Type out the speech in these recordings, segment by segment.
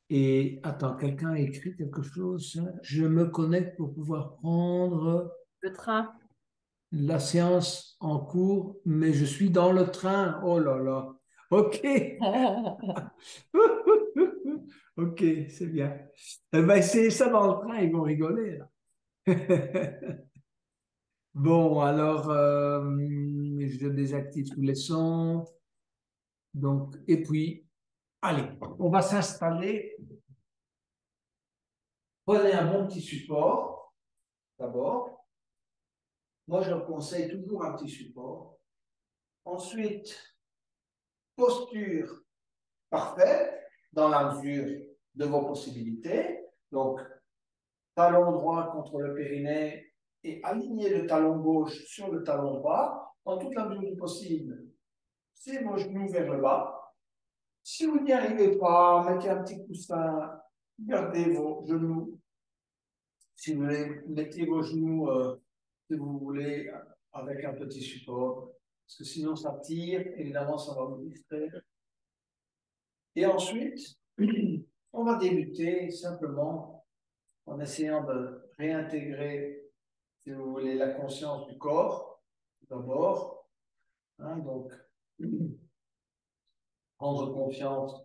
Et attends, quelqu'un a écrit quelque chose. Je me connecte pour pouvoir prendre Le train. la séance en cours, mais je suis dans le train. Oh là là. OK. OK, c'est bien. Elle va essayer ça dans le train, ils vont rigoler là. Bon, alors, je désactive tous les sons. Donc, et puis, allez, on va s'installer. Prenez un bon petit support, d'abord. Moi, je conseille toujours un petit support. Ensuite, posture parfaite dans la mesure de vos possibilités. Donc, talon droit contre le périnée et aligner le talon gauche sur le talon droit dans toute la mesure du possible. C'est vos genoux vers le bas. Si vous n'y arrivez pas, mettez un petit coussin, gardez vos genoux. Si vous voulez, mettez vos genoux, si vous voulez, avec un petit support. Parce que sinon, ça tire, évidemment, ça va vous distraire. Et ensuite, on va débuter simplement en essayant de réintégrer, si vous voulez, la conscience du corps, d'abord. Hein, donc, prendre confiance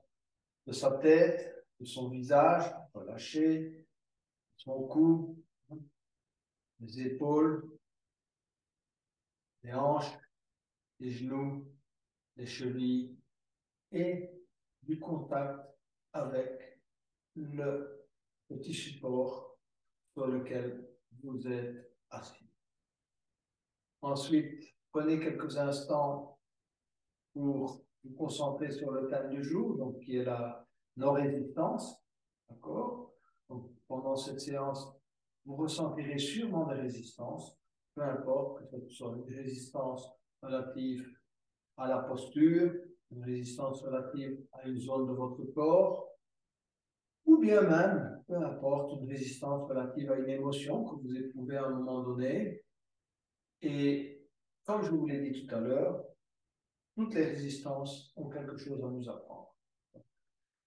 de sa tête, de son visage, relâcher son cou, les épaules, les hanches, les genoux, les chevilles et du contact avec le petit support sur lequel vous êtes assis. Ensuite, prenez quelques instants pour vous concentrer sur le thème du jour, donc qui est la non-résistance. D'accord? Donc, pendant cette séance, vous ressentirez sûrement des résistances, peu importe que ce soit une résistance relative à la posture, une résistance relative à une zone de votre corps, ou bien même, peu importe, une résistance relative à une émotion que vous éprouvez à un moment donné. Et comme je vous l'ai dit tout à l'heure, toutes les résistances ont quelque chose à nous apprendre.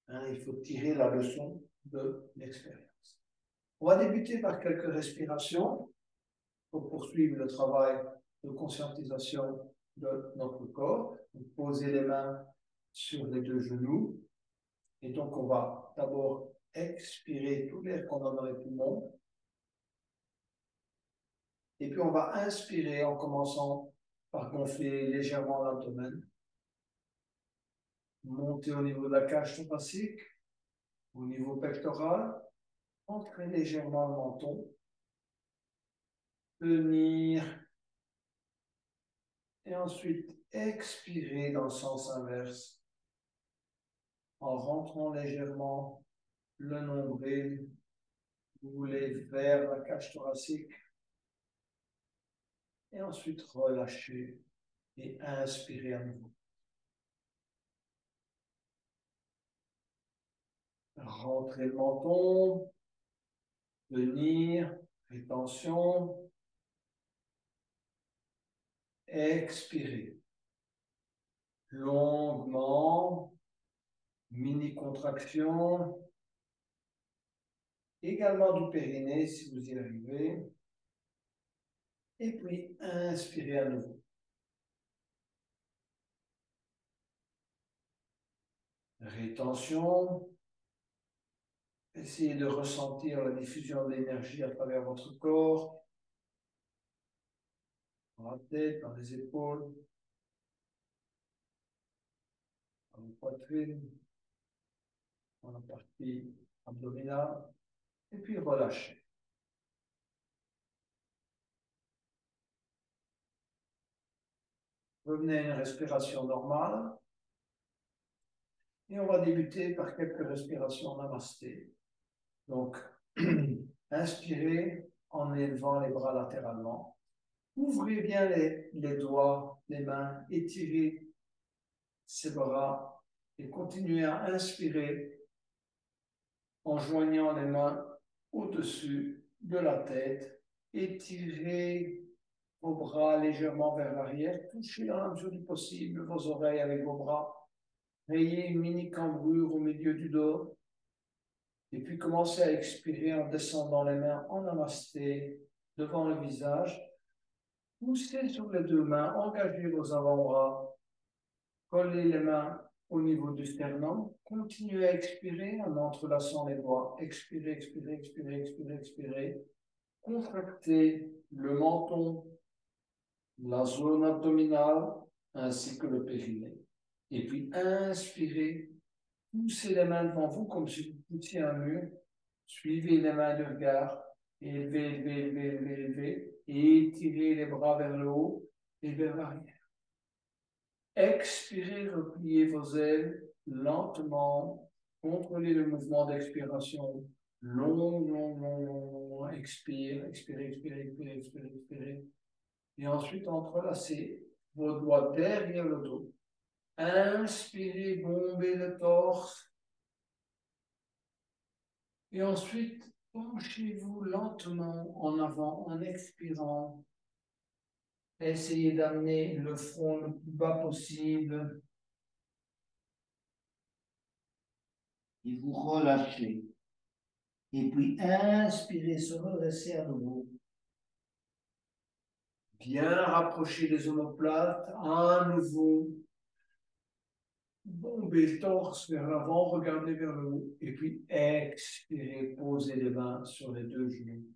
Hein, il faut tirer la leçon de l'expérience. On va débuter par quelques respirations pour poursuivre le travail de conscientisation de notre corps. Donc, poser les mains sur les deux genoux. Et donc, on va d'abord expirer tout l'air qu'on a dans les poumons. Et puis, on va inspirer en commençant par gonfler légèrement l'abdomen, monter au niveau de la cage thoracique, au niveau pectoral, entrer légèrement le menton, tenir et ensuite expirer dans le sens inverse en rentrant légèrement le nombril, vous voulez vers la cage thoracique et ensuite relâcher et inspirer à nouveau. Rentrez le menton, tenir, rétention, expirer longuement, mini contraction, également du périnée si vous y arrivez, et puis inspirez à nouveau. Rétention, essayez de ressentir la diffusion d'énergie à travers votre corps, dans la tête, dans les épaules, dans la poitrine, dans la partie abdominale, et puis relâchez. Revenez à une respiration normale et on va débuter par quelques respirations namasté. Donc, inspirez en élevant les bras latéralement. Ouvrez bien les doigts, les mains, étirez ces bras et continuez à inspirer en joignant les mains au-dessus de la tête. Étirez vos bras légèrement vers l'arrière. Touchez dans la mesure du possible vos oreilles avec vos bras. Ayez une mini cambrure au milieu du dos. Et puis commencez à expirer en descendant les mains en namasté devant le visage. Poussez sur les deux mains, engagez vos avant-bras, collez les mains au niveau du sternum. Continuez à expirer en entrelaçant les doigts. Expirez, expirez, expirez, expirez, expirez. Contractez le menton, la zone abdominale ainsi que le périnée. Et puis inspirez, poussez les mains devant vous comme si vous poussiez un mur. Suivez les mains du regard. Élevez, élevez, élevez, élevez, élevez. Et étirez les bras vers le haut et vers l'arrière. Expirez, repliez vos ailes lentement. Contrôlez le mouvement d'expiration. Long, long, long, long, long. Expire, expirez, expirez, expirez, expirez, expirez. Et ensuite, entrelacez vos doigts derrière le dos. Inspirez, bombez le torse. Et ensuite, penchez-vous lentement en avant en expirant. Essayez d'amener le front le plus bas possible. Et vous relâchez. Et puis, inspirez, se redresser à nouveau. Bien rapprocher les omoplates. À nouveau. Bombez le torse vers l'avant, regardez vers le haut. Et puis, expirez, posez les mains sur les deux genoux.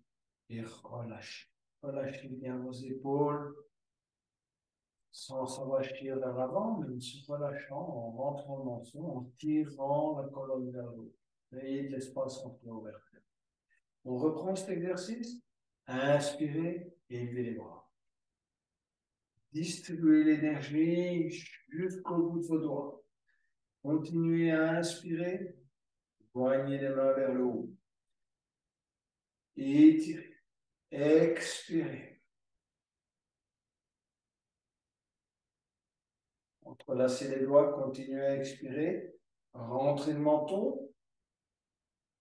Et relâchez. Relâchez bien vos épaules. Sans s'envahir vers l'avant, mais en se relâchant, en rentrant dans le son, en tirant la colonne vers le haut. Ayez de l'espace entre vos vertèbres. On reprend cet exercice. Inspirez et élevez les bras. Distribuez l'énergie jusqu'au bout de vos doigts. Continuez à inspirer. Joignez les mains vers le haut. Étirez. Expirez. Entrelacez les doigts. Continuez à expirer. Rentrez le menton.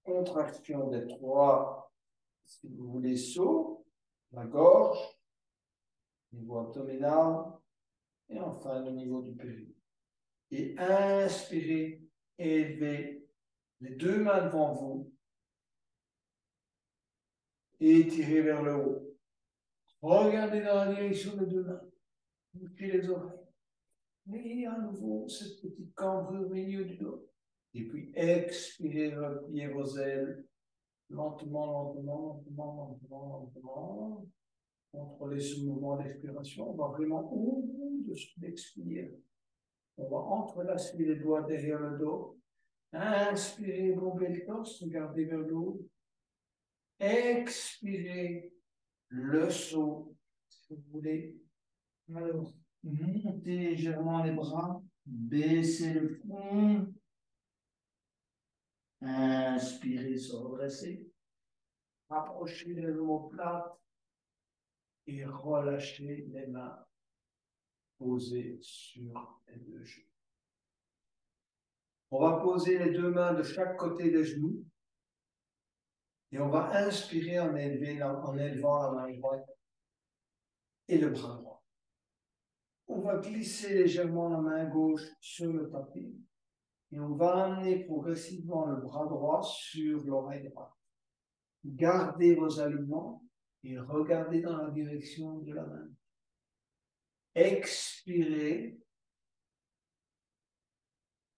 Contraction des trois, si vous voulez, sauts, la gorge, niveau abdominal, et enfin le niveau du périnée. Et inspirez, élevez les deux mains devant vous, et étirez vers le haut. Regardez dans la direction des deux mains, bouchez les oreilles. Et à nouveau, cette petite cambrure au milieu du dos. Et puis expirez, repliez vos ailes, lentement, lentement, lentement, lentement, lentement. Contrôler ce mouvement d'expiration, on va vraiment au bout de ce l'expire. On va entrelacer les doigts derrière le dos. Inspirez, bombez le torse, regardez vers le haut. Expirez, le saut, si vous voulez. Alors, montez légèrement les bras, baissez le front. Inspirez, se redresser. Rapprochez les omoplates et relâchez les mains posées sur les deux genoux. On va poser les deux mains de chaque côté des genoux et on va inspirer en élevant la main droite et le bras droit. On va glisser légèrement la main gauche sur le tapis et on va amener progressivement le bras droit sur l'oreille droite. Gardez vos alignements et regardez dans la direction de la main. Expirez.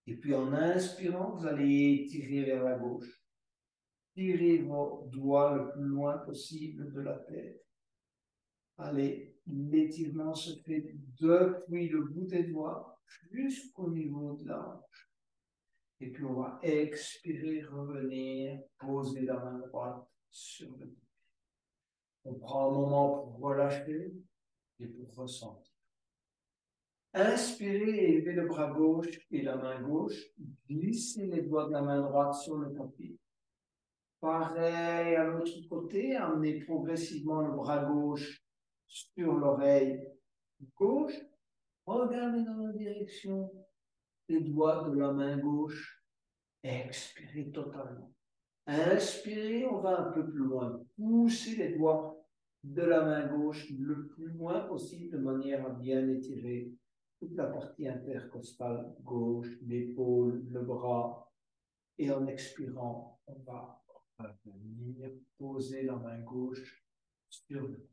Et puis en inspirant, vous allez étirer vers la gauche. Tirez vos doigts le plus loin possible de la tête. Allez, l'étirement se fait depuis le bout des doigts jusqu'au niveau de la hanche. Et puis on va expirer, revenir, poser la main droite sur le dos. On prend un moment pour relâcher et pour ressentir. Inspirez et élevez le bras gauche et la main gauche. Glissez les doigts de la main droite sur le tapis. Pareil à l'autre côté, amenez progressivement le bras gauche sur l'oreille gauche. Regardez dans la direction des doigts de la main gauche. Expirez totalement. Inspirez, on va un peu plus loin. Poussez les doigts de la main gauche le plus loin possible de manière à bien étirer toute la partie intercostale gauche, l'épaule, le bras. Et en expirant, on va venir poser la main gauche sur le.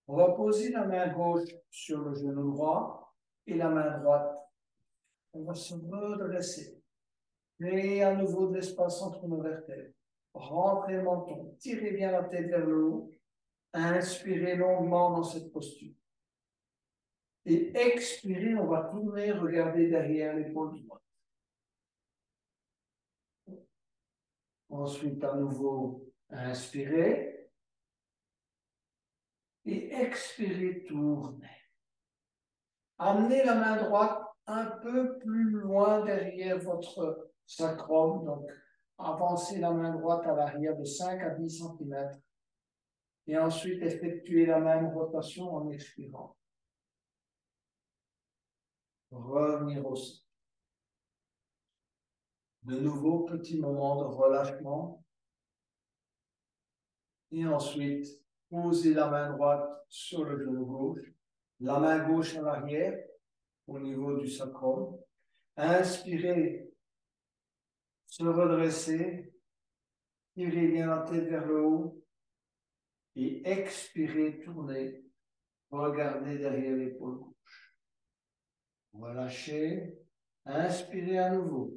On va poser la main gauche sur le genou droit et la main droite. On va se redresser. Créez à nouveau de l'espace entre nos vertèbres. Rentrez le menton. Tirez bien la tête vers le haut. Inspirez longuement dans cette posture. Et expirez, on va tourner, regarder derrière l'épaule droite. Ensuite, à nouveau, inspirez. Et expirez, tournez. Amenez la main droite un peu plus loin derrière votre sacrum. Donc, avancez la main droite à l'arrière de 5 à 10 cm. Et ensuite, effectuez la même rotation en expirant. Revenir au centre. De nouveau, petit moment de relâchement. Et ensuite, posez la main droite sur le genou gauche. La main gauche à l'arrière, au niveau du sacrum. Inspirez, se redresser. Tirez bien la tête vers le haut. Et expirez, tournez. Regardez derrière l'épaule gauche. Relâchez. Inspirez à nouveau.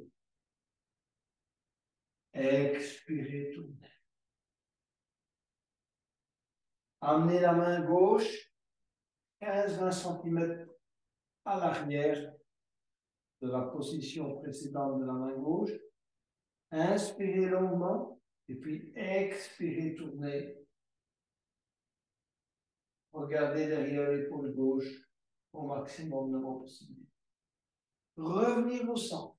Expirez, tournez. Amenez la main gauche 15-20 cm à l'arrière de la position précédente de la main gauche. Inspirez longuement et puis expirez, tournez. Regardez derrière l'épaule gauche au maximum de vos possibilités. Revenir au centre.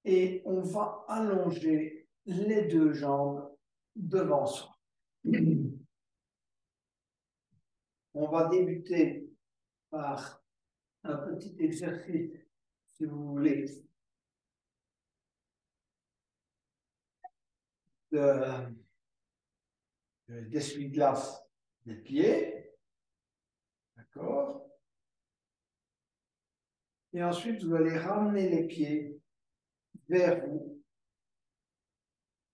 Et on va allonger les deux jambes devant soi. On va débuter par un petit exercice, si vous voulez, d'essuie-glace des pieds. D'accord? Et ensuite, vous allez ramener les pieds vers vous.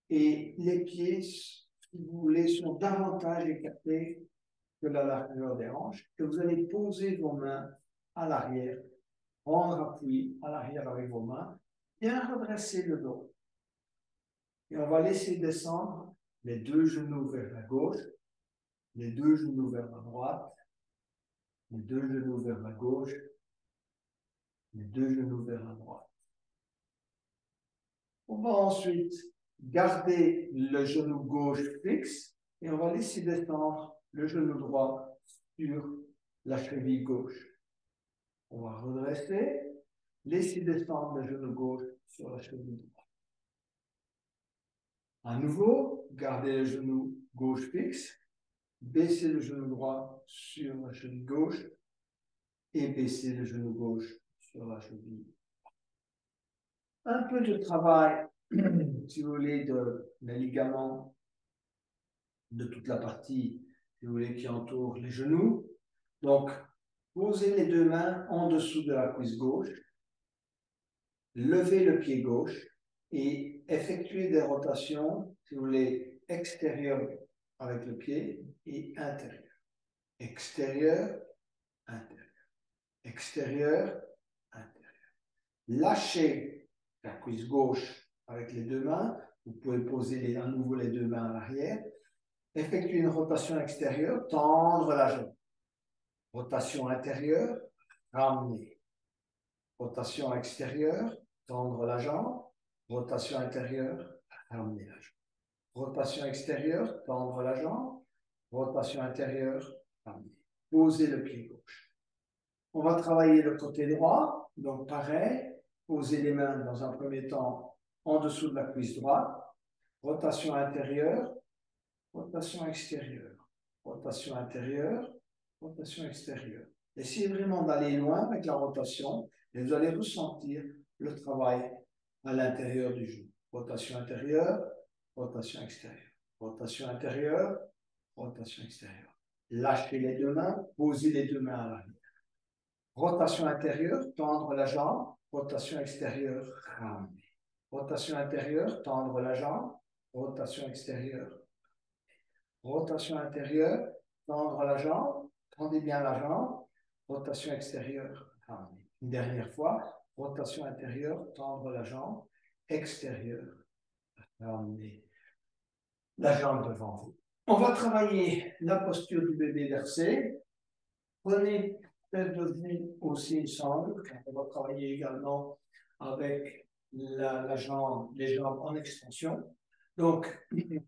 Et les pieds, si vous voulez, sont davantage écartés que la largeur des hanches. Et vous allez poser vos mains à l'arrière, prendre appui à l'arrière avec vos mains, bien redresser le dos. Et on va laisser descendre les deux genoux vers la gauche, les deux genoux vers la droite, les deux genoux vers la gauche, les deux genoux vers la droite. On va ensuite garder le genou gauche fixe et on va laisser descendre le genou droit sur la cheville gauche. On va redresser, laisser descendre le genou gauche sur la cheville droite. À nouveau, gardez le genou gauche fixe, baissez le genou droit sur la cheville gauche et baissez le genou gauche sur la cheville. Un peu de travail, si vous voulez, des ligaments de toute la partie, si vous voulez, qui entoure les genoux. Donc, posez les deux mains en dessous de la cuisse gauche, levez le pied gauche et effectuez des rotations, si vous voulez, extérieures avec le pied et intérieur. Extérieur, intérieur. Extérieur, intérieur. Lâchez la cuisse gauche avec les deux mains. Vous pouvez poser à nouveau les deux mains à l'arrière. Effectuez une rotation extérieure, tendre la jambe. Rotation intérieure, ramener. Rotation extérieure, tendre la jambe. Rotation intérieure, ramener la jambe. Rotation extérieure, tendre la jambe. Rotation intérieure, ramener. Posez le pied gauche. On va travailler le côté droit. Donc pareil, posez les mains dans un premier temps en dessous de la cuisse droite. Rotation intérieure, rotation extérieure. Rotation intérieure, rotation extérieure. Essayez vraiment d'aller loin avec la rotation et vous allez ressentir le travail à l'intérieur du genou. Rotation intérieure, rotation extérieure. Rotation intérieure, rotation extérieure. Lâchez les deux mains, posez les deux mains à l'arrière. Rotation intérieure, tendre la jambe, rotation extérieure, ramener. Rotation intérieure, tendre la jambe, rotation extérieure. Rotation intérieure, tendre la jambe, tendez bien la jambe, rotation extérieure, ramener. Une dernière fois, rotation intérieure, tendre la jambe, extérieure, ramener la jambe devant vous. On va travailler la posture du bébé versé. Prenez tête de vue aussi une sangle. On va travailler également avec les jambes en extension. Donc, vous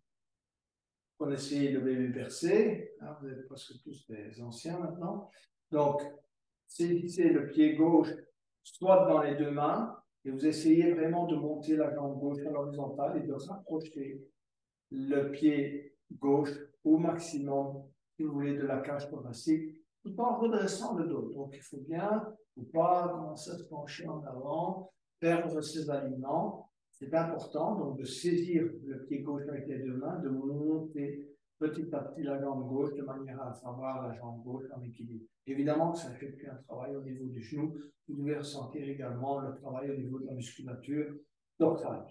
connaissez le bébé versé. Hein, vous êtes presque tous des anciens maintenant. Donc, saisissez le pied gauche, soit dans les deux mains, et vous essayez vraiment de monter la jambe gauche à l'horizontale et de rapprocher le pied gauche au maximum, si vous voulez, de la cage thoracique, tout en redressant le dos. Donc, il faut bien ne pas commencer à se pencher en avant, perdre ses alignements. C'est important, donc, de saisir le pied gauche avec les deux mains, de monter petit à petit la jambe gauche de manière à avoir la jambe gauche en équilibre. Évidemment que ça effectue un travail au niveau du genou. Vous devez ressentir également le travail au niveau de la musculature dorsale.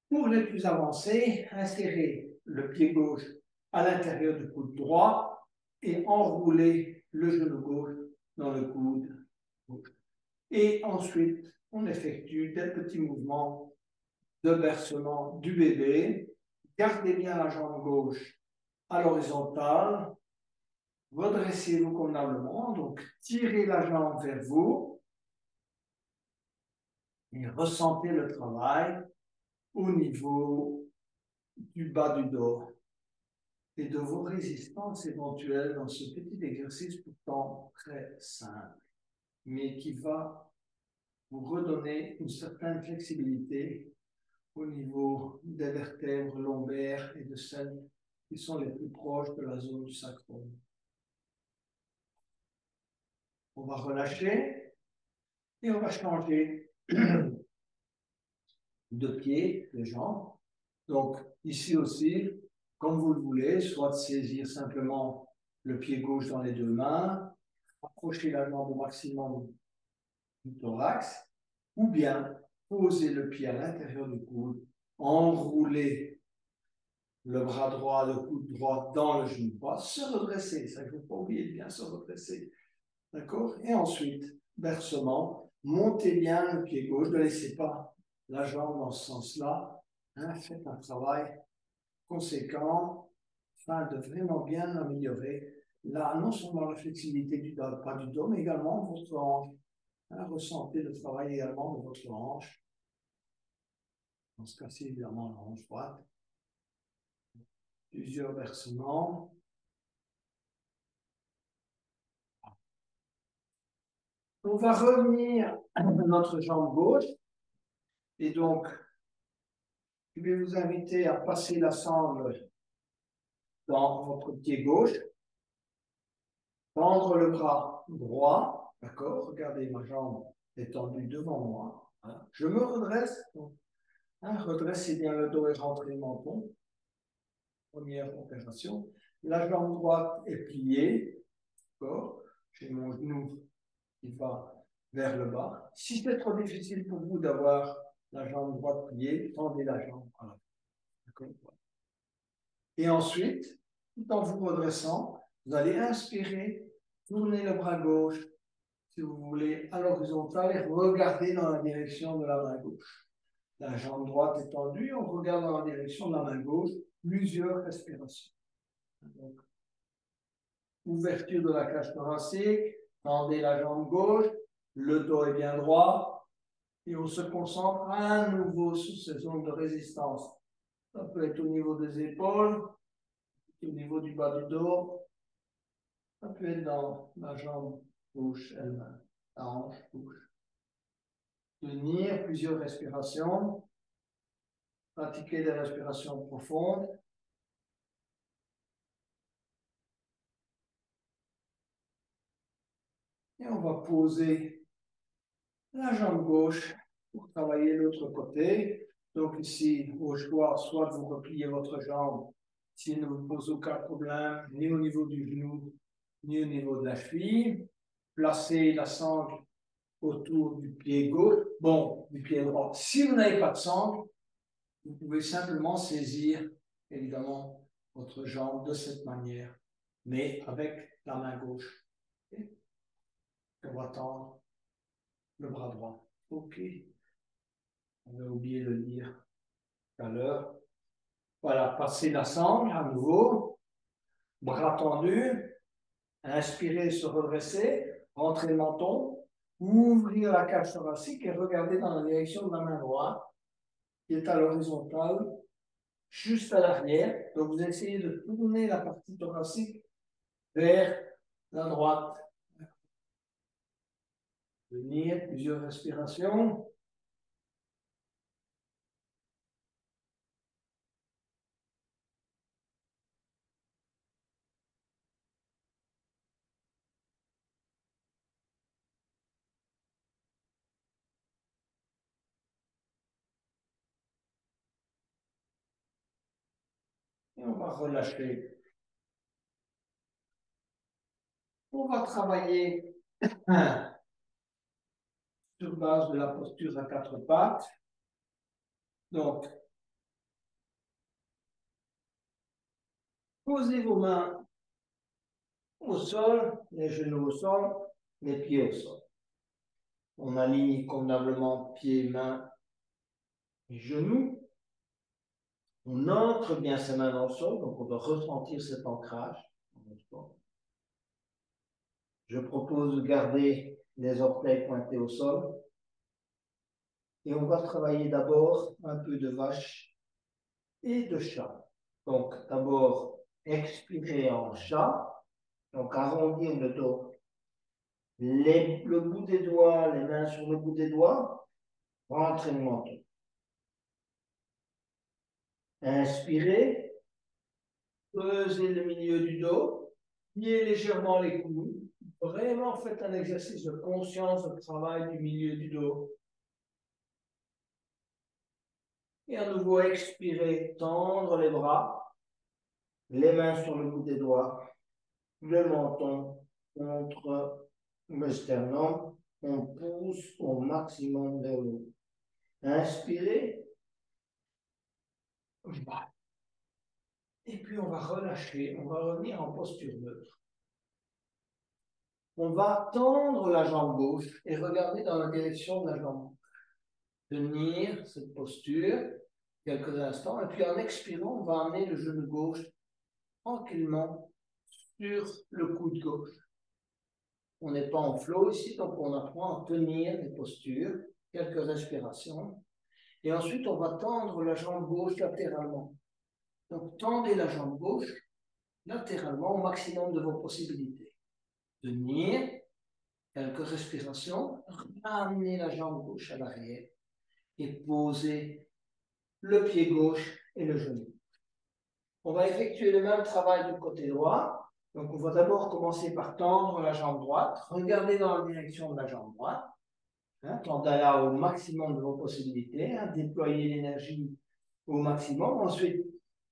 Pour les plus avancés, insérez le pied gauche à l'intérieur du coude droit et enroulez le genou gauche dans le coude gauche. Et ensuite, on effectue des petits mouvements de bercement du bébé. Gardez bien la jambe gauche à l'horizontale. Redressez-vous convenablement. Donc, tirez la jambe vers vous et ressentez le travail au niveau du bas du dos et de vos résistances éventuelles dans ce petit exercice pourtant très simple, mais qui va vous redonner une certaine flexibilité au niveau des vertèbres lombaires et de celles qui sont les plus proches de la zone du sacrum. On va relâcher et on va changer de pied, de jambes. Donc, ici aussi, comme vous le voulez, soit saisir simplement le pied gauche dans les deux mains, approcher la jambe au maximum du thorax, ou bien poser le pied à l'intérieur du coude, enrouler le bras droit, le coude droit dans le genou droit, se redresser, ça il ne faut pas oublier de bien se redresser, d'accord? Et ensuite, versement, montez bien le pied gauche, ne laissez pas la jambe dans ce sens-là, hein, faites un travail conséquent afin de vraiment bien améliorer là, non seulement la flexibilité du dos, pas du dos, mais également votre hanche. Hein, ressentez le travail également de votre hanche. Dans ce cas-ci, évidemment, la hanche droite. Plusieurs versements. On va revenir à notre jambe gauche. Et donc, je vais vous inviter à passer la sangle dans votre pied gauche. Tendre le bras droit. D'accord? Regardez, ma jambe est tendue devant moi. Hein. Je me redresse. Hein, redressez bien le dos et rentrez le menton. Première opération. La jambe droite est pliée. D'accord? J'ai mon genou qui va vers le bas. Si c'est trop difficile pour vous d'avoir la jambe droite pliée, tendez la jambe. Voilà. Et ensuite, tout en vous redressant, vous allez inspirer, tourner le bras gauche, si vous voulez, à l'horizontale et regardez dans la direction de la main gauche. La jambe droite est tendue, on regarde dans la direction de la main gauche, plusieurs respirations. Donc, ouverture de la cage thoracique, tendez la jambe gauche, le dos est bien droit, et on se concentre à nouveau sur ces zones de résistance. Ça peut être au niveau des épaules, au niveau du bas du dos, ça peut être dans la jambe gauche elle-même, la hanche gauche. Tenir plusieurs respirations, pratiquer des respirations profondes. Et on va poser la jambe gauche pour travailler l'autre côté. Donc ici, au choix, soit vous repliez votre jambe s'il ne vous pose aucun problème, ni au niveau du genou, ni au niveau de la cheville. Placez la sangle autour du pied gauche, bon, du pied droit. Si vous n'avez pas de sangle, vous pouvez simplement saisir, évidemment, votre jambe de cette manière, mais avec la main gauche. Okay. On va tendre le bras droit. OK. On a oublié de le dire tout à l'heure. Voilà, passer la sangle à nouveau. Bras tendus. Inspirez, se redresser. Rentrer le menton. Ouvrir la cage thoracique et regarder dans la direction de la main droite qui est à l'horizontale, juste à l'arrière. Donc vous essayez de tourner la partie thoracique vers la droite. Venir, plusieurs respirations. Et on va relâcher. On va travailler sur base de la posture à quatre pattes. Donc, posez vos mains au sol, les genoux au sol, les pieds au sol. On aligne convenablement pieds, mains et genoux. On ancre bien ses mains dans le sol, donc on doit ressentir cet ancrage. Je propose de garder les orteils pointés au sol. Et on va travailler d'abord un peu de vache et de chat. Donc, d'abord, expirer en chat. Donc, arrondir le dos. Le bout des doigts, les mains sur le bout des doigts. Rentrer le menton. Inspirez. Creusez le milieu du dos. Pliez légèrement les coudes. Vraiment, faites un exercice de conscience de travail du milieu du dos. Et à nouveau, expirez, tendre les bras, les mains sur le bout des doigts, le menton contre le sternum. On pousse au maximum vers le haut. Inspirez. Et puis on va relâcher, on va revenir en posture neutre. On va tendre la jambe gauche et regarder dans la direction de la jambe gauche. Tenir cette posture quelques instants et puis en expirant, on va amener le genou gauche tranquillement sur le coude gauche. On n'est pas en flow ici, donc on apprend à tenir les postures, quelques respirations. Et ensuite, on va tendre la jambe gauche latéralement. Donc, tendez la jambe gauche latéralement au maximum de vos possibilités. Tenir, quelques respirations, ramener la jambe gauche à l'arrière et poser le pied gauche et le genou. On va effectuer le même travail du côté droit. Donc, on va d'abord commencer par tendre la jambe droite. Regardez dans la direction de la jambe droite. Tendez-la au maximum de vos possibilités. Déployez l'énergie au maximum. Ensuite,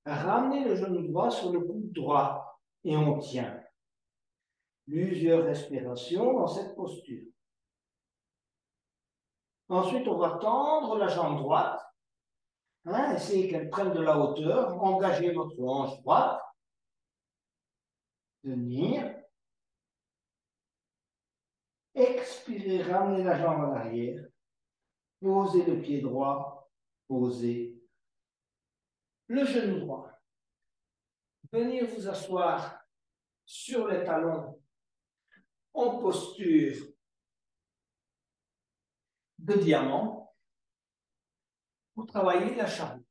ramenez le genou droit sur le coude droit et on tient. Plusieurs respirations dans cette posture. Ensuite, on va tendre la jambe droite. Essayez qu'elle prenne de la hauteur. Engagez votre hanche droite. Tenir. Expirez, ramenez la jambe à l'arrière. Posez le pied droit. Posez le genou droit. Venir vous asseoir sur les talons en posture de diamant pour travailler la charge.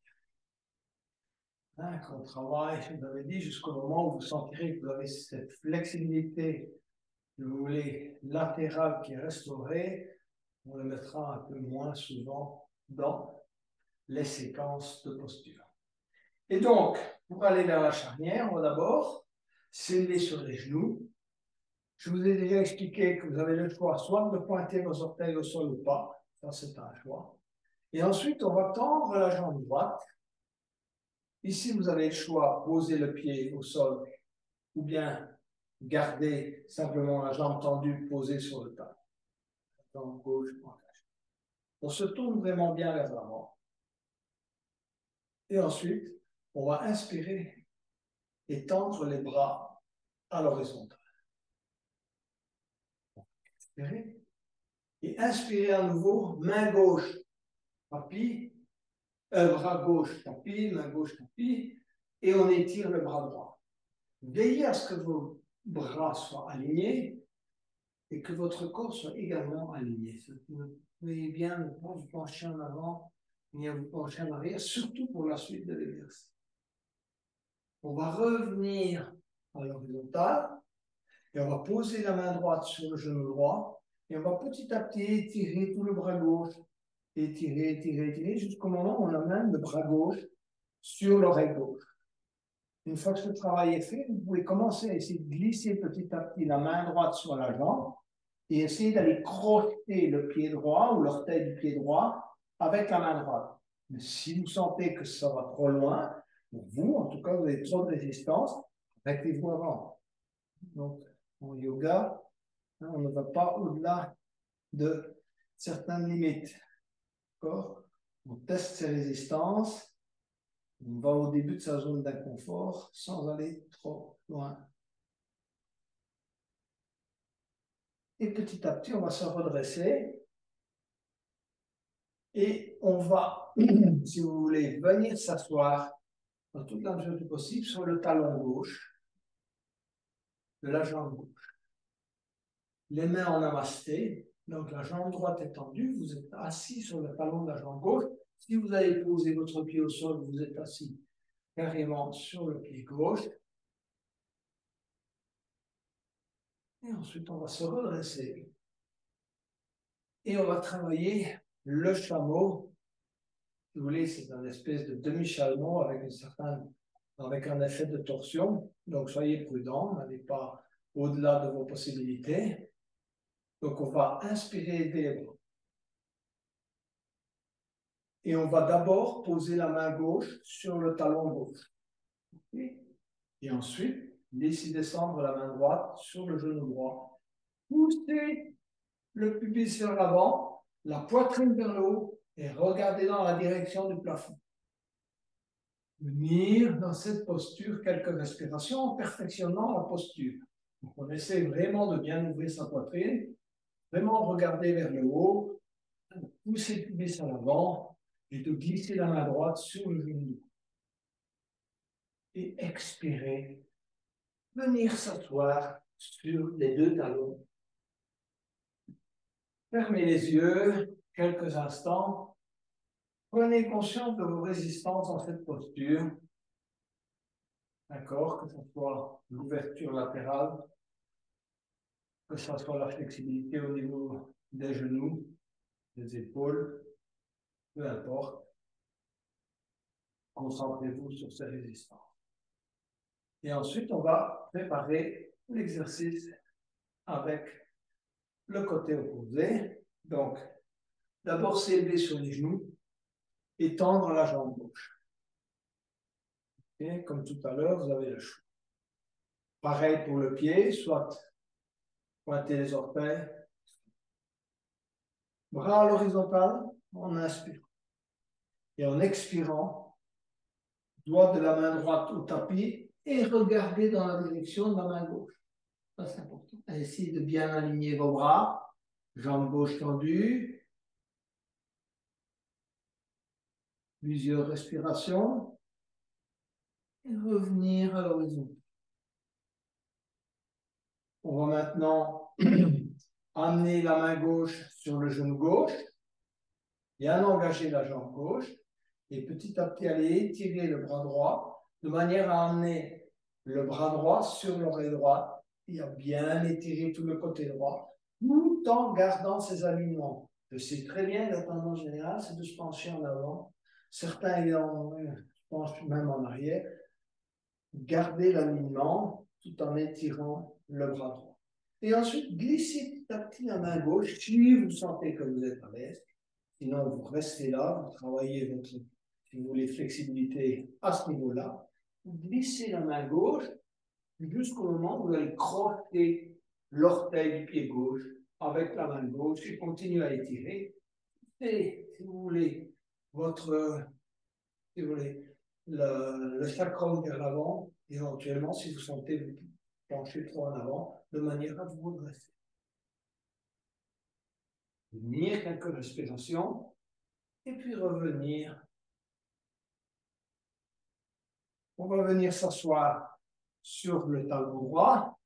Quand on travaille, je vous avais dit, jusqu'au moment où vous sentirez que vous avez cette flexibilité, si vous voulez, latérale qui est restaurée, on le mettra un peu moins souvent dans les séquences de posture. Et donc, pour aller vers la charnière, on va d'abord s'élever sur les genoux. Je vous ai déjà expliqué que vous avez le choix soit de pointer vos orteils au sol ou pas, ça c'est un choix. Et ensuite, on va tendre la jambe droite. Ici, vous avez le choix, poser le pied au sol ou bien garder simplement la jambe tendue posée sur le tas. jambe gauche engagée. On se tourne vraiment bien vers l'avant. Et ensuite, on va inspirer et tendre les bras à l'horizontale. Inspirez. Et inspirez à nouveau, main gauche, tapis, bras gauche, tapis, main gauche, tapis, et on étire le bras droit. Veillez à ce que vos bras soient alignés et que votre corps soit également aligné. Vous pouvez bien ne pas vous pencher en avant ni à vous pencher en arrière, surtout pour la suite de l'exercice. On va revenir à l'horizontale et on va poser la main droite sur le genou droit et on va petit à petit étirer tout le bras gauche, étirer, étirer, étirer jusqu'au moment où on amène le bras gauche sur l'oreille gauche. Une fois que ce travail est fait, vous pouvez commencer à essayer de glisser petit à petit la main droite sur la jambe et essayer d'aller crocheter le pied droit ou l'orteil du pied droit avec la main droite. Mais si vous sentez que ça va trop loin, pour vous, en tout cas, vous avez trop de résistance, arrêtez-vous avant. Donc, en yoga, on ne va pas au-delà de certaines limites. D'accord? On teste ses résistances, on va au début de sa zone d'inconfort sans aller trop loin. Et petit à petit, on va se redresser et on va, si vous voulez, venir s'asseoir dans toute la mesure du possible sur le talon gauche de la jambe gauche. Les mains en namasté, donc la jambe droite est tendue, vous êtes assis sur le talon de la jambe gauche. Si vous avez posé votre pied au sol, vous êtes assis carrément sur le pied gauche. Et ensuite, on va se redresser. Et on va travailler le chameau. Si vous voulez, c'est une espèce de demi-chameau avec un effet de torsion. Donc, soyez prudents, n'allez pas au-delà de vos possibilités. Donc, on va inspirer des bras. Et on va d'abord poser la main gauche sur le talon gauche. Et ensuite, laissez descendre la main droite sur le genou droit. Poussez le pubis vers l'avant, la poitrine vers le haut et regardez dans la direction du plafond. Venir dans cette posture quelques respirations en perfectionnant la posture. Donc on essaie vraiment de bien ouvrir sa poitrine, vraiment regarder vers le haut, pousser le pubis à l'avant et de glisser la main droite sur le genou. Et expirer, venir s'asseoir sur les deux talons. Fermez les yeux quelques instants. Prenez conscience de vos résistances dans cette posture. D'accord? Que ce soit l'ouverture latérale, que ce soit la flexibilité au niveau des genoux, des épaules, peu importe. Concentrez-vous sur ces résistances. Et ensuite, on va préparer l'exercice avec le côté opposé. Donc, d'abord s'élever sur les genoux et tendre la jambe gauche. Et comme tout à l'heure, vous avez le choix. Pareil pour le pied, soit pointer les orteils, bras à l'horizontale, en inspirant. Et en expirant, doigt de la main droite au tapis et regardez dans la direction de la main gauche. Ça, c'est important. Essayez de bien aligner vos bras, jambe gauche tendue. Plusieurs respirations. Et revenir à l'horizon. On va maintenant amener la main gauche sur le genou gauche, bien engager la jambe gauche et petit à petit aller étirer le bras droit de manière à amener le bras droit sur l'oreille droite et à bien étirer tout le côté droit tout en gardant ses alignements. Je sais très bien, la tendance générale, c'est de se pencher en avant. Certains se penchent même en arrière. Gardez l'alignement tout en étirant le bras droit. Et ensuite, glissez petit à petit la main gauche si vous sentez que vous êtes à l'aise. Sinon, vous restez là, vous travaillez votre, si vous voulez, flexibilité à ce niveau-là. Vous glissez la main gauche jusqu'au moment où vous allez crocheter l'orteil du pied gauche avec la main gauche et continuez à étirer. Et si vous voulez, si vous voulez, le sacrum vers l'avant, éventuellement, si vous sentez vous pencher trop en avant, de manière à vous redresser. Venir quelques respirations, et puis revenir. On va venir s'asseoir sur le talon droit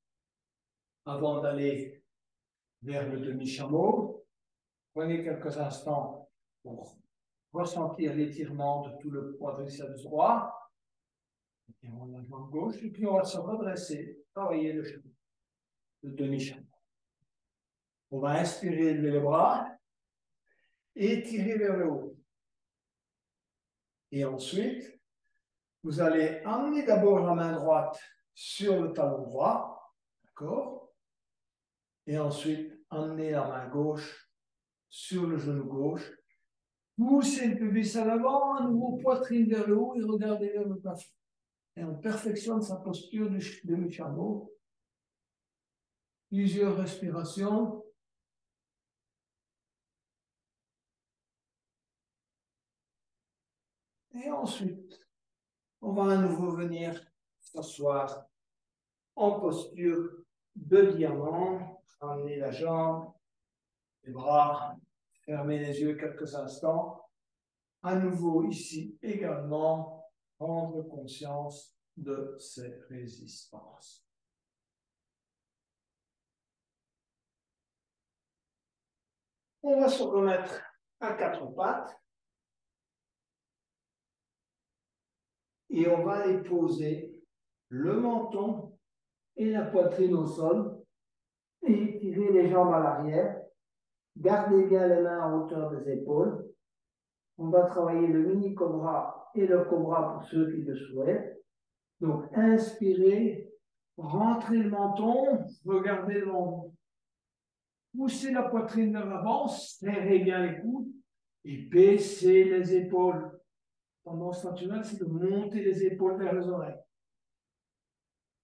avant d'aller vers le demi-chameau. Prenez quelques instants pour ressentir l'étirement de tout le quadriceps droit. Étirement de la jambe gauche, et puis on va se redresser, travailler le demi-chameau. On va inspirer, lever les bras et tirer vers le haut. Et ensuite, vous allez amener d'abord la main droite sur le talon droit, d'accord? Et ensuite, amener la main gauche sur le genou gauche. Poussez le pubis à l'avant, à nouveau poitrine vers le haut et regardez vers le plafond. Et on perfectionne sa posture du demi-chameau. Plusieurs respirations. Et ensuite, on va à nouveau venir s'asseoir en posture de diamant. Ramener la jambe, les bras, fermer les yeux quelques instants. À nouveau ici également, prendre conscience de ces résistances. On va se remettre à quatre pattes et on va aller poser le menton et la poitrine au sol et tirer les jambes à l'arrière. Gardez bien les mains à hauteur des épaules. On va travailler le mini cobra et le cobra pour ceux qui le souhaitent. Donc, inspirez, rentrez le menton, regardez devant vous. Poussez la poitrine vers l'avant, serrez bien les coudes et baissez les épaules. Tendance naturelle, c'est de monter les épaules vers les oreilles.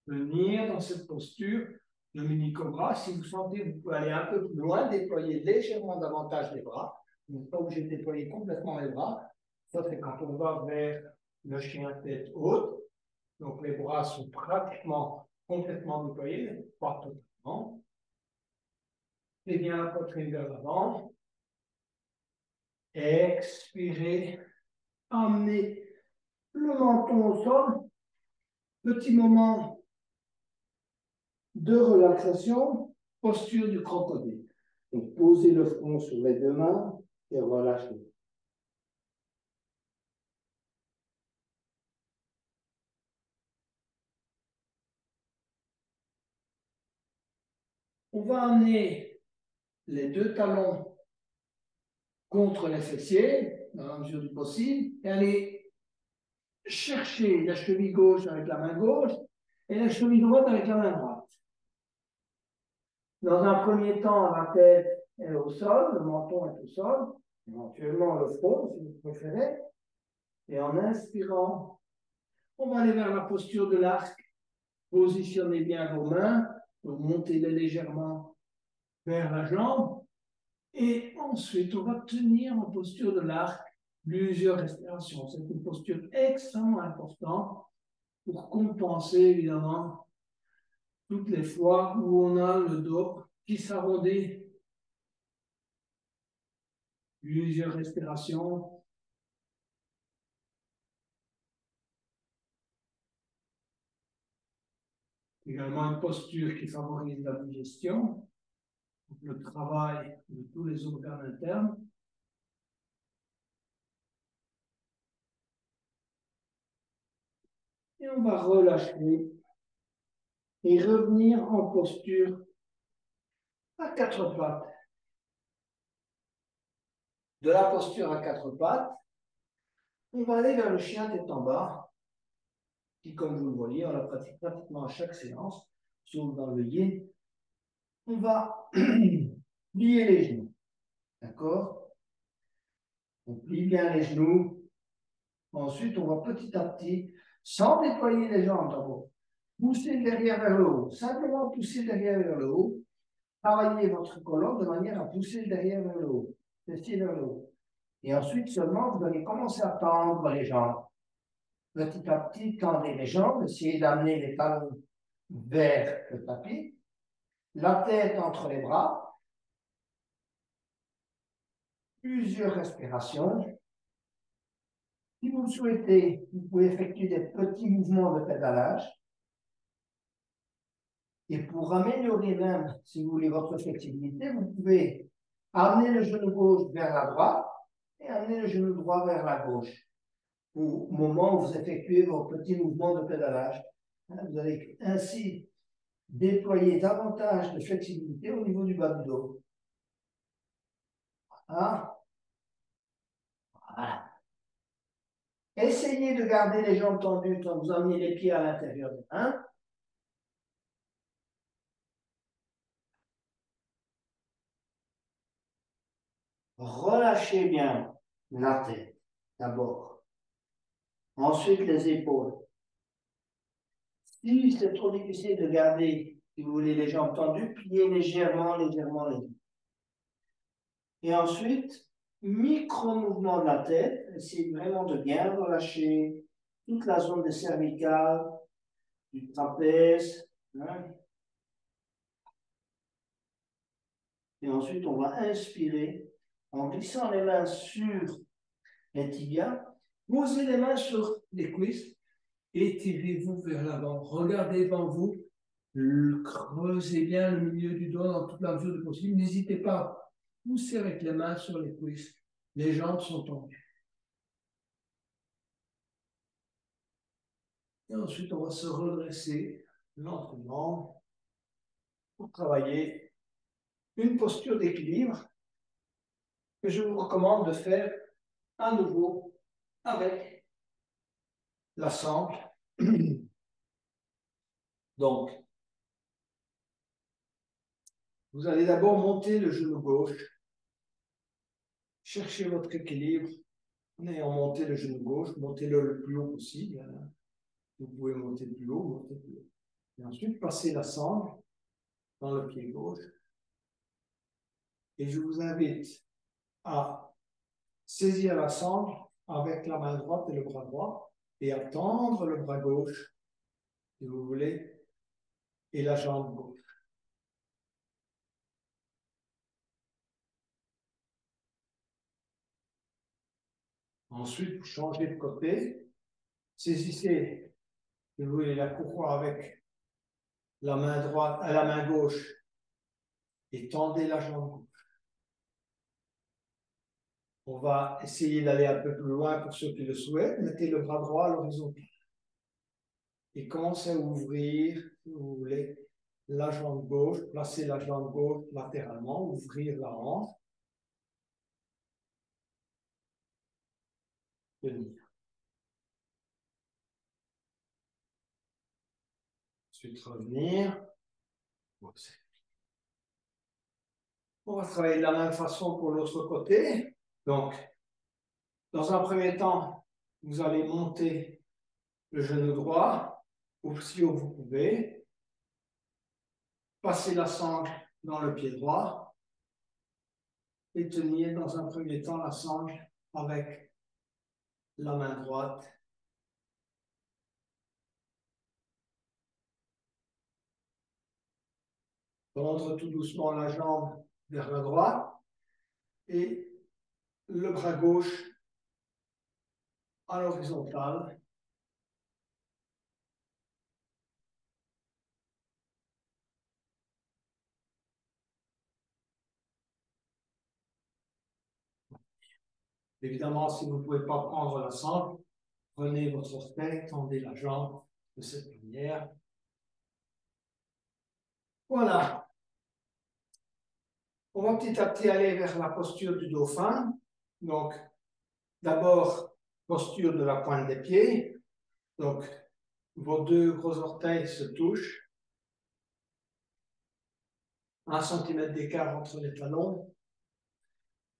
Venir dans cette posture de mini-cobra. Si vous sentez, vous pouvez aller un peu plus loin, déployer légèrement davantage les bras. Vous n'êtes pas obligé de déployer complètement les bras. Ça, c'est quand on va vers le chien tête haute. Donc, les bras sont pratiquement complètement déployés, mais pas totalement. Et bien la poitrine vers l'avant. Expirez. Amenez le menton au sol. Petit moment de relaxation. Posture du crocodile. Donc, posez le front sur les deux mains et relâchez. On va amener les deux talons contre les fessiers, dans la mesure du possible, et aller chercher la cheville gauche avec la main gauche et la cheville droite avec la main droite. Dans un premier temps, la tête est au sol, le menton est au sol, éventuellement le front, si vous préférez. Et en inspirant, on va aller vers la posture de l'arc. Positionnez bien vos mains, montez-les légèrement vers la jambe. Et ensuite, on va tenir en posture de l'arc plusieurs respirations. C'est une posture extrêmement importante pour compenser, évidemment, toutes les fois où on a le dos qui s'arrondit. Plusieurs respirations. Également une posture qui favorise la digestion, le travail de tous les organes internes. Et on va relâcher et revenir en posture à quatre pattes. De la posture à quatre pattes, on va aller vers le chien tête en bas, qui, comme vous le voyez, on la pratique pratiquement à chaque séance, sauf dans le yin. On va plier les genoux. D'accord? On plie bien les genoux. Ensuite, on va petit à petit, sans déployer les jambes d'abord, pousser le derrière vers le haut. Simplement pousser le derrière vers le haut. travailler votre colonne de manière à pousser le derrière vers le haut, ceci vers le haut. Et ensuite seulement, vous allez commencer à tendre les jambes. Petit à petit, tendez les jambes, essayez d'amener les talons vers le tapis, la tête entre les bras, plusieurs respirations. Si vous le souhaitez, vous pouvez effectuer des petits mouvements de pédalage. Et pour améliorer même, si vous voulez, votre flexibilité, vous pouvez amener le genou gauche vers la droite et amener le genou droit vers la gauche. Au moment où vous effectuez vos petits mouvements de pédalage, vous allez ainsi déployer davantage de flexibilité au niveau du bas du dos. Voilà. Voilà. Essayez de garder les jambes tendues quand vous amenez les pieds à l'intérieur des mains. Relâchez bien la tête d'abord. Ensuite, les épaules. Si c'est trop difficile de garder, si vous voulez, les jambes tendues, pliez légèrement, légèrement les jambes. Et ensuite, micro-mouvement de la tête. Essayez vraiment de bien relâcher toute la zone des cervicales, du trapèze. Hein. Et ensuite, on va inspirer en glissant les mains sur les tibias. Posez les mains sur les cuisses. Étirez-vous vers l'avant. Regardez devant vous. Creusez bien le milieu du dos dans toute la mesure du possible. N'hésitez pas à pousser avec les mains sur les cuisses. Les jambes sont tendues. Et ensuite, on va se redresser lentement pour travailler une posture d'équilibre que je vous recommande de faire à nouveau avec la sangle. Donc, vous allez d'abord monter le genou gauche. Cherchez votre équilibre en ayant monté le genou gauche. Montez-le le plus haut possible. Hein. Vous pouvez monter plus haut, monter plus haut. Et ensuite, passez la sangle dans le pied gauche. Et je vous invite à saisir la sangle avec la main droite et le bras droit et à tendre le bras gauche, si vous voulez, et la jambe gauche. Ensuite, vous changez de côté. Saisissez, si vous voulez, la courroie avec la main droite à la main gauche et tendez la jambe gauche. On va essayer d'aller un peu plus loin pour ceux qui le souhaitent. Mettez le bras droit à l'horizontale. Et commencez à ouvrir, si vous voulez, la jambe gauche, placez la jambe gauche latéralement, ouvrir la hanche, tenir. Ensuite, revenir. On va travailler de la même façon pour l'autre côté. Donc, dans un premier temps, vous allez monter le genou droit, ou si vous pouvez. Passez la sangle dans le pied droit et tenir dans un premier temps la sangle avec la main droite. Tendre tout doucement la jambe vers la droite et le bras gauche à l'horizontale. Évidemment, si vous ne pouvez pas prendre la sangle, prenez votre orteil, tendez la jambe de cette manière. Voilà. On va petit à petit aller vers la posture du dauphin. Donc, d'abord, posture de la pointe des pieds. Donc, vos deux gros orteils se touchent. 1 cm d'écart entre les talons.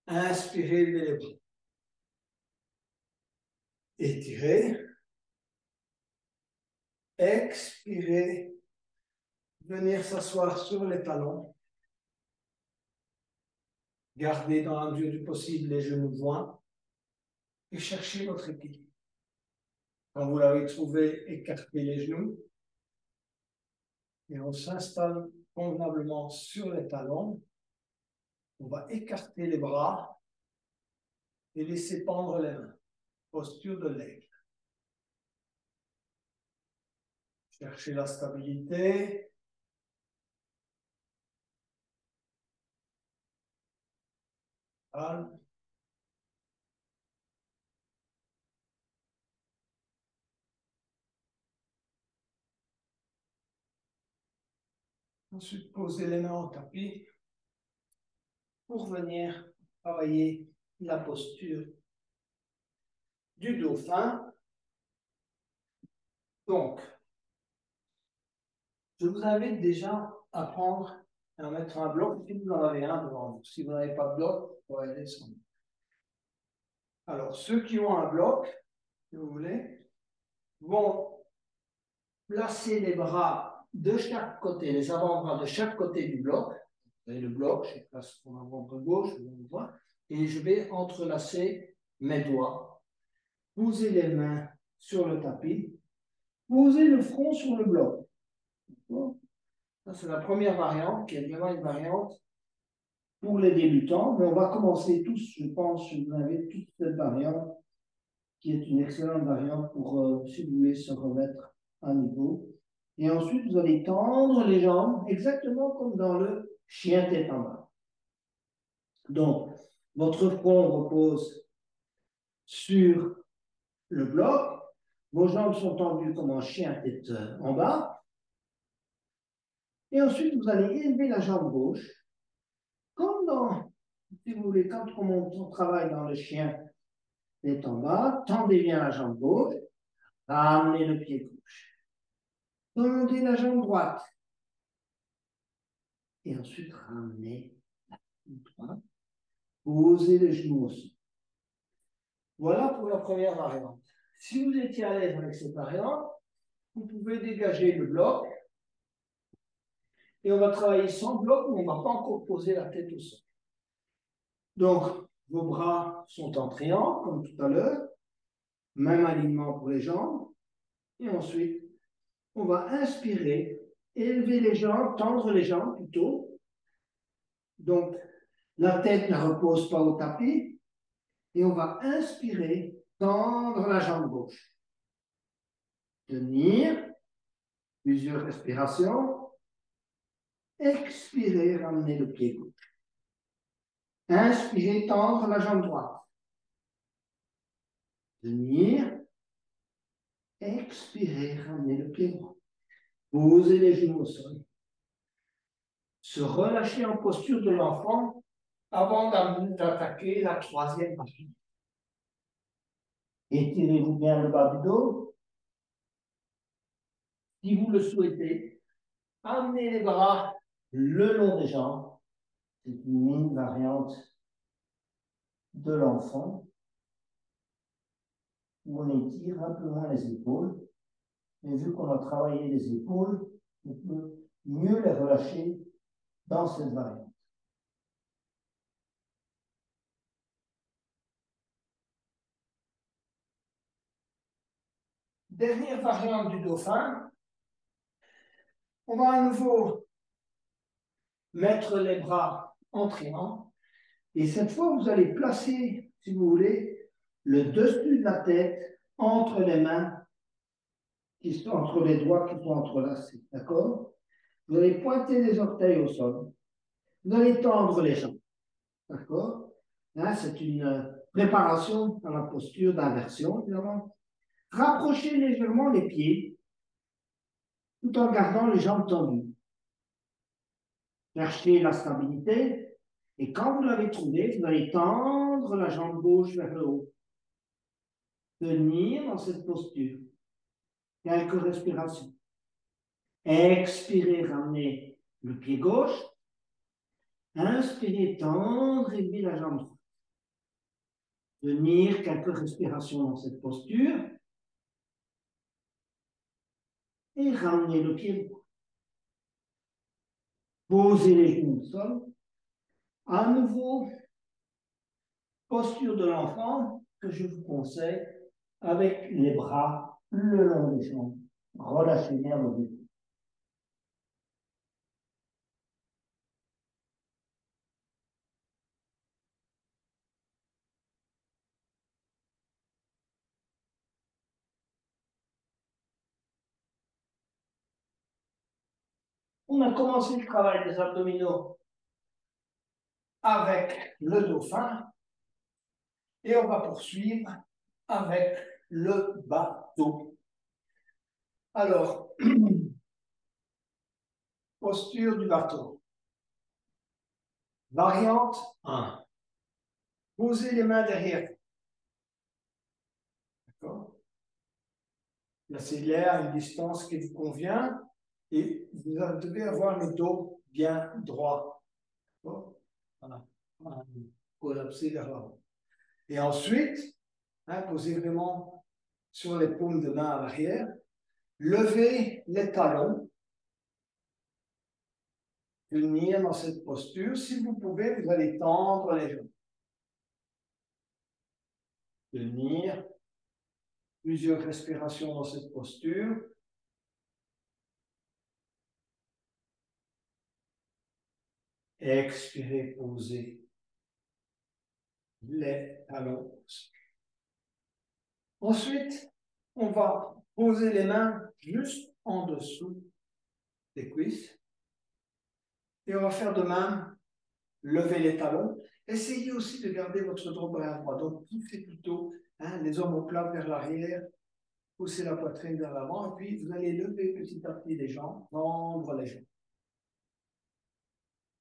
Inspirez, levez les bras. Étirez. Expirez. Venir s'asseoir sur les talons. Gardez dans la mesure du possible les genoux joints et cherchez votre équilibre. Quand vous l'avez trouvé, écartez les genoux et on s'installe convenablement sur les talons. On va écarter les bras et laisser pendre les mains. Posture de l'aigle. Cherchez la stabilité. Calme. Ensuite, posez les mains au tapis pour venir travailler la posture du dauphin. Donc, je vous invite déjà à prendre et à mettre un bloc si vous en avez un devant vous. Si vous n'avez pas de bloc, vous pouvez aller sans. Alors, ceux qui ont un bloc, si vous voulez, vont placer les bras de chaque côté, les avant-bras de chaque côté du bloc. Vous avez le bloc, je place mon avant-bras gauche, et je vais entrelacer mes doigts. Posez les mains sur le tapis. Posez le front sur le bloc. Ça, c'est la première variante, qui est vraiment une variante pour les débutants. Mais on va commencer tous, je pense, je vous invite toute cette variante, qui est une excellente variante pour, si vous voulez, se remettre à niveau. Et ensuite, vous allez tendre les jambes, exactement comme dans le chien tête en bas. Donc, votre front repose sur le bloc, vos jambes sont tendues comme un chien tête en bas, et ensuite, vous allez élever la jambe gauche, comme dans, si vous voulez, quand on travaille dans le chien tête en bas, tendez bien la jambe gauche, ramenez le pied gauche, tendez la jambe droite, et ensuite ramenez la jambe droite, posez les genoux au sol. Voilà pour la première variante. Si vous étiez à l'aise avec cette variante, vous pouvez dégager le bloc et on va travailler sans bloc, mais on ne va pas encore poser la tête au sol. Donc, vos bras sont en triangle, comme tout à l'heure, même alignement pour les jambes. Et ensuite, on va inspirer, élever les jambes, tendre les jambes plutôt. Donc, la tête ne repose pas au tapis. Et on va inspirer, tendre la jambe gauche. Tenir, plusieurs respirations. Expirez, ramenez le pied gauche. Inspirez, tendre la jambe droite. Tenir. Expirez, ramenez le pied droit. Posez les genoux au sol. Se relâcher en posture de l'enfant avant d'attaquer la troisième partie. Étirez-vous bien le bas du dos. Si vous le souhaitez, amenez les bras le long des jambes. C'est une mini variante de l'enfant où on étire un peu moins les épaules. Mais vu qu'on a travaillé les épaules, on peut mieux les relâcher dans cette variante. Dernière variante du dauphin, on va à nouveau mettre les bras en triangle et cette fois vous allez placer, si vous voulez, le dessus de la tête entre les mains, entre les doigts qui sont entrelacés, d'accord? Vous allez pointer les orteils au sol, vous allez tendre les jambes, d'accord? Là, c'est une préparation à la posture d'inversion, évidemment. Rapprochez légèrement les pieds tout en gardant les jambes tendues. Cherchez la stabilité et quand vous l'avez trouvée, vous allez tendre la jambe gauche vers le haut. Tenir dans cette posture. Quelques respirations. Expirez, ramenez le pied gauche. Inspirez, tendre, élever la jambe droite. Tenir quelques respirations dans cette posture. Et ramenez le pied droit. Posez les genoux au sol. À nouveau, posture de l'enfant que je vous conseille avec les bras le long des jambes. Relâchez bien vos épaules. On a commencé le travail des abdominaux avec le dauphin et on va poursuivre avec le bateau. Alors, posture du bateau. Variante 1. Posez les mains derrière. D'accord? Placez l'air à une distance qui vous convient et vous devez avoir le dos bien droit. Voilà. Collapser vers l'avant. Et ensuite, posez vraiment sur les paumes de main à l'arrière. Levez les talons. Tenir dans cette posture. Si vous pouvez, vous allez tendre les jambes. Tenir. Plusieurs respirations dans cette posture. Expirez, posez les talons. Ensuite, on va poser les mains juste en dessous des cuisses. Et on va faire de même, lever les talons. Essayez aussi de garder votre dos bras droit. Donc, poussez plutôt les omoplates vers l'arrière, poussez la poitrine vers l'avant, et puis vous allez lever petit à petit les jambes, tendre les jambes.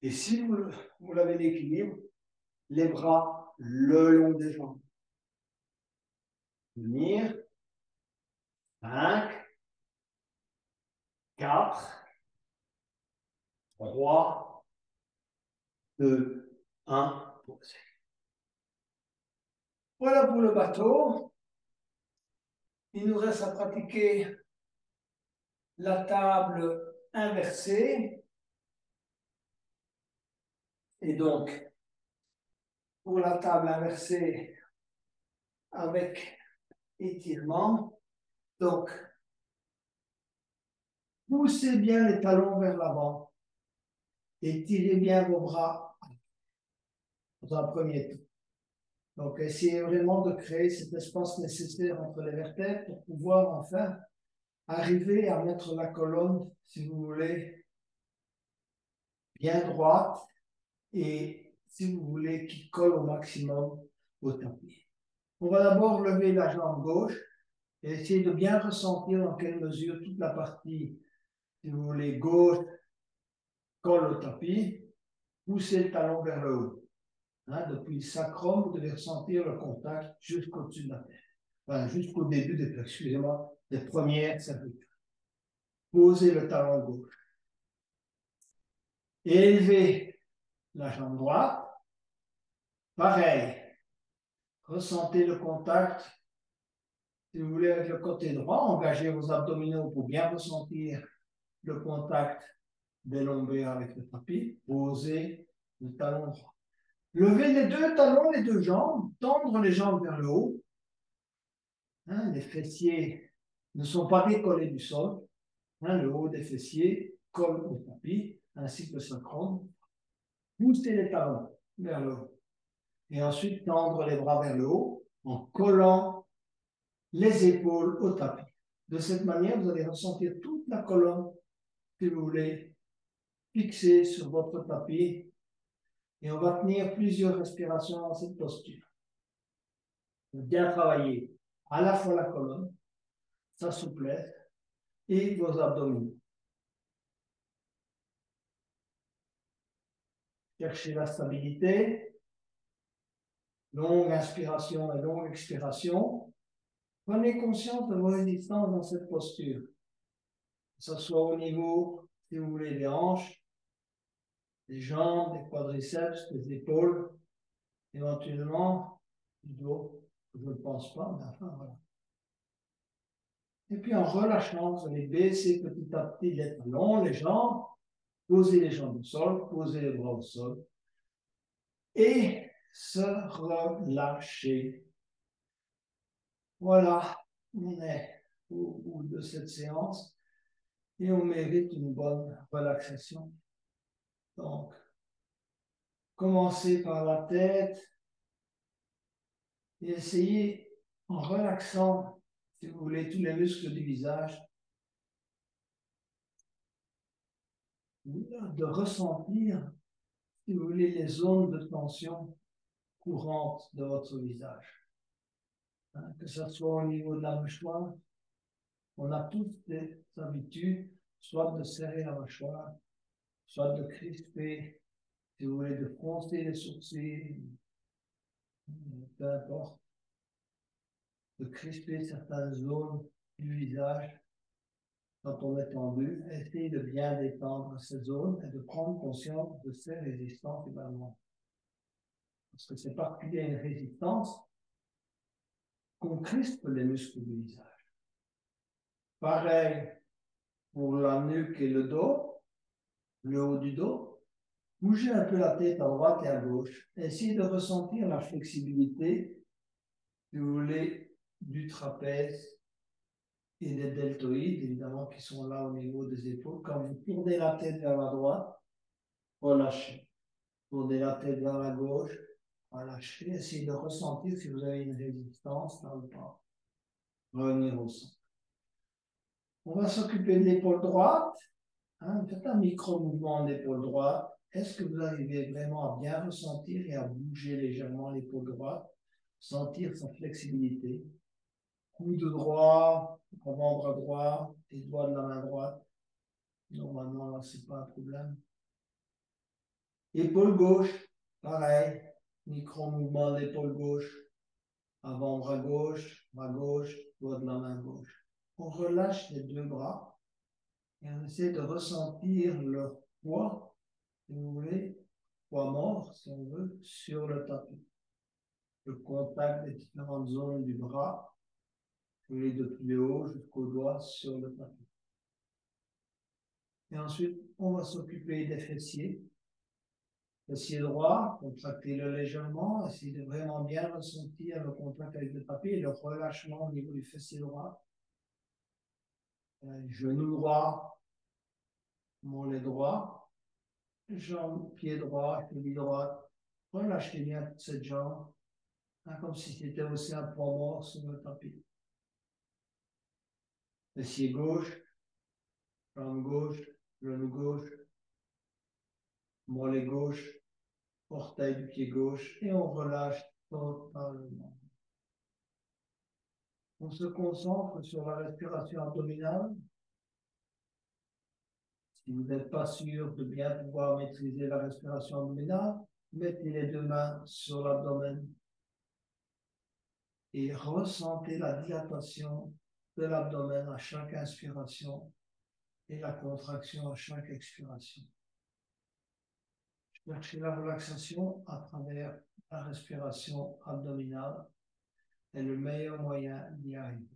Et si vous avez l'équilibre, les bras le long des jambes. Tenir. 5, 4, 3, 2, 1, posez. Voilà pour le bateau. Il nous reste à pratiquer la table inversée. Et donc, pour la table inversée avec étirement, donc, poussez bien les talons vers l'avant. Étirez bien vos bras dans un premier temps. Donc, essayez vraiment de créer cet espace nécessaire entre les vertèbres pour pouvoir enfin arriver à mettre la colonne, si vous voulez, bien droite et, si vous voulez, qui colle au maximum au tapis. On va d'abord lever la jambe gauche et essayer de bien ressentir dans quelle mesure toute la partie, si vous voulez, gauche colle au tapis. Poussez le talon vers le haut. Depuis le sacrum, vous devez ressentir le contact jusqu'au-dessus de la tête. Enfin, jusqu'au début des premières cervicales. Posez le talon gauche. Élevez la jambe droite. Pareil. Ressentez le contact, si vous voulez, avec le côté droit. Engagez vos abdominaux pour bien ressentir le contact des lombaires avec le tapis. Posez le talon droit. Levez les deux talons, les deux jambes. Tendre les jambes vers le haut. Les fessiers ne sont pas décollés du sol. Le haut des fessiers colle au tapis, ainsi que le sacrum. Poussez les talons vers le haut. Et ensuite, tendre les bras vers le haut en collant les épaules au tapis. De cette manière, vous allez ressentir toute la colonne que vous voulez fixer sur votre tapis. Et on va tenir plusieurs respirations dans cette posture. Bien travailler à la fois la colonne, sa souplesse et vos abdominaux. Cherchez la stabilité. Longue inspiration et longue expiration. Prenez conscience de vos résistances dans cette posture. Que ce soit au niveau, si vous voulez, des hanches, des jambes, des quadriceps, des épaules, éventuellement du dos. Je ne pense pas, mais enfin voilà. Et puis en relâchant, vous allez baisser petit à petit les talons, les jambes, posez les jambes au sol, posez les bras au sol. Et se relâcher. Voilà, on est au bout de cette séance et on mérite une bonne relaxation. Donc, commencez par la tête et essayez en relaxant, si vous voulez, tous les muscles du visage, de ressentir, si vous voulez, les zones de tension courantes de votre visage. Hein, que ce soit au niveau de la mâchoire, on a tous des habitudes, soit de serrer la mâchoire, soit de crisper, si vous voulez, de froncer les sourcils, peu importe, de crisper certaines zones du visage quand on est tendu. Essayez de bien détendre ces zones et de prendre conscience de ces résistances également. Parce que c'est parce qu'il y a une résistance qu'on crispe les muscles du visage. Pareil pour la nuque et le dos, le haut du dos. Bougez un peu la tête à droite et à gauche. Essayez de ressentir la flexibilité, si vous voulez, du trapèze et des deltoïdes, évidemment, qui sont là au niveau des épaules. Quand vous tournez la tête vers la droite, relâchez. Tournez la tête vers la gauche, relâchez. Essayez de ressentir si vous avez une résistance là ou pas. Revenir au centre. On va s'occuper de l'épaule droite. Hein, faites un micro-mouvement d'épaule droite. Est-ce que vous arrivez vraiment à bien ressentir et à bouger légèrement l'épaule droite, sentir sa flexibilité? Coude droit, avant-bras droit, les doigts de la main droite. Normalement, là, ce n'est pas un problème. Épaule gauche, pareil. Micro-mouvement d'épaule gauche, avant-bras gauche, bras gauche, doigt de la main gauche. On relâche les deux bras et on essaie de ressentir leur poids, si vous voulez, poids mort, si on veut, sur le tapis. Le contact des différentes zones du bras, depuis le haut jusqu'au doigt sur le tapis. Et ensuite, on va s'occuper des fessiers. Fessier droit, contractez-le légèrement, essayez de vraiment bien ressentir le contact avec le tapis et le relâchement au niveau du fessier droit. Genou droit, mollet droit, jambe, pied droit, cheville droite. Relâchez bien toute cette jambe, hein, comme si c'était aussi un poids mort sur le tapis. Fessier gauche, jambe gauche, genou gauche, mollet gauche, orteil du pied gauche, et on relâche totalement. On se concentre sur la respiration abdominale. Si vous n'êtes pas sûr de bien pouvoir maîtriser la respiration abdominale, mettez les deux mains sur l'abdomen et ressentez la dilatation de l'abdomen à chaque inspiration et la contraction à chaque expiration. Cherchez la relaxation à travers la respiration abdominale est le meilleur moyen d'y arriver.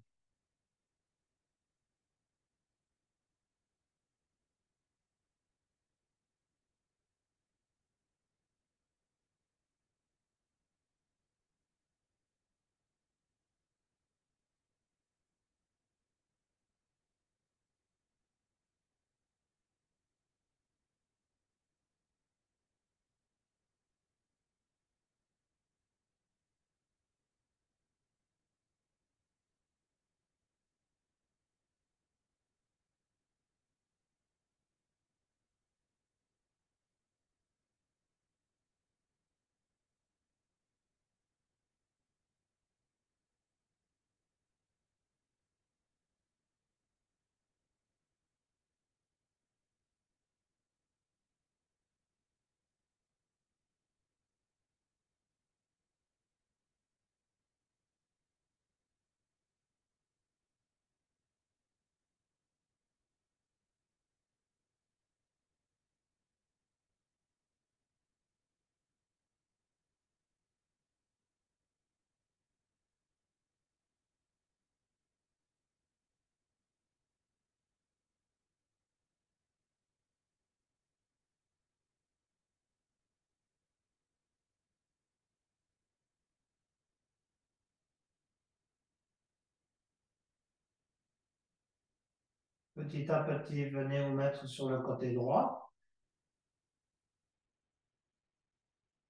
Petit à petit, venez vous mettre sur le côté droit.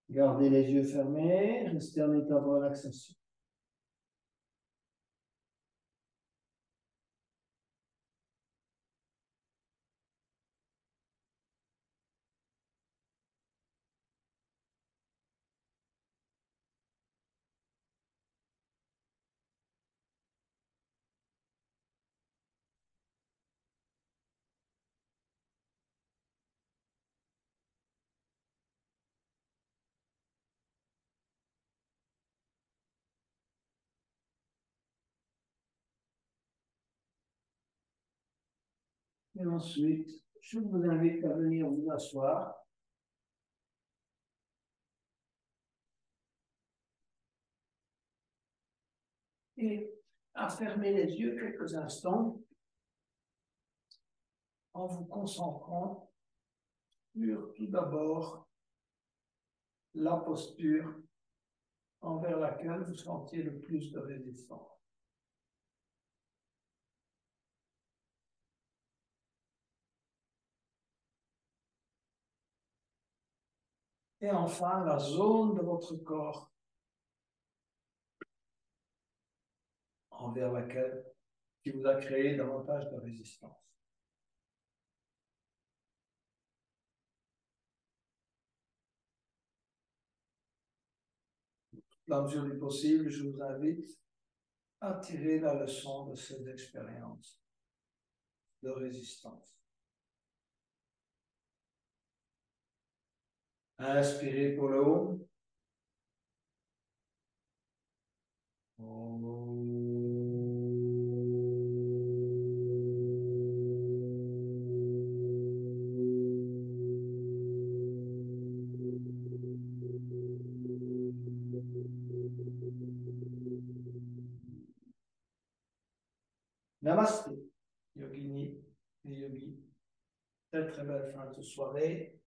Gardez les yeux fermés, restez en état de relaxation. Et ensuite, je vous invite à venir vous asseoir. Et à fermer les yeux quelques instants en vous concentrant sur tout d'abord la posture envers laquelle vous sentiez le plus de résistance. Et enfin, la zone de votre corps envers laquelle qui vous a créé davantage de résistance. Dans la mesure du possible, je vous invite à tirer la leçon de cette expérience de résistance. Inspirez pour le haut. Namasté, yogini et yogi. Très très belle fin de soirée.